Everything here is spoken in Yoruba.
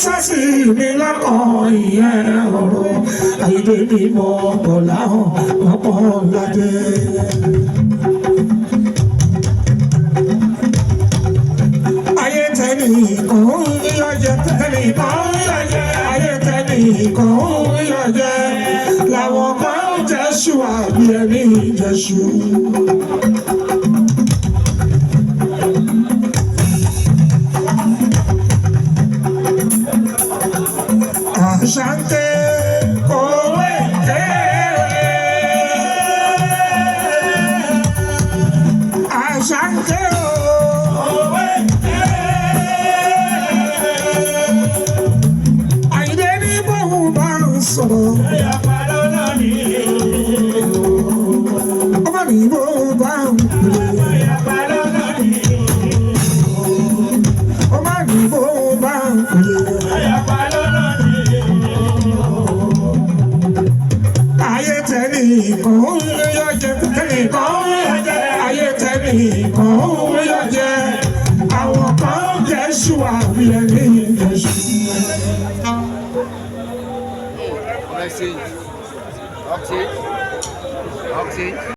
sásì mi lọ́kàn ìyẹn ọ̀rọ̀ àyídé ni mo bọ̀ láhàn ọ̀pọ̀ ládé. Ayé tẹ́ni kan yọjẹ tẹ́ni kan yọjẹ ayé tẹ́ni kan yọjẹ làwọn kan jẹ́sù àbí ẹni jẹ́sù. Asante kowe ke Asante kowe ke Ayde ni bo ba so ya palo na ni Oba ni bo ba ya palo na ni Oba ni bo ba ya palo na ni ayé tẹ́ni kan yọjẹ tẹ́ni kan yọjẹ ayé tẹ́ni kan yọjẹ àwọn kan jẹ́sù àbí ẹni jẹ́sù. Oxy.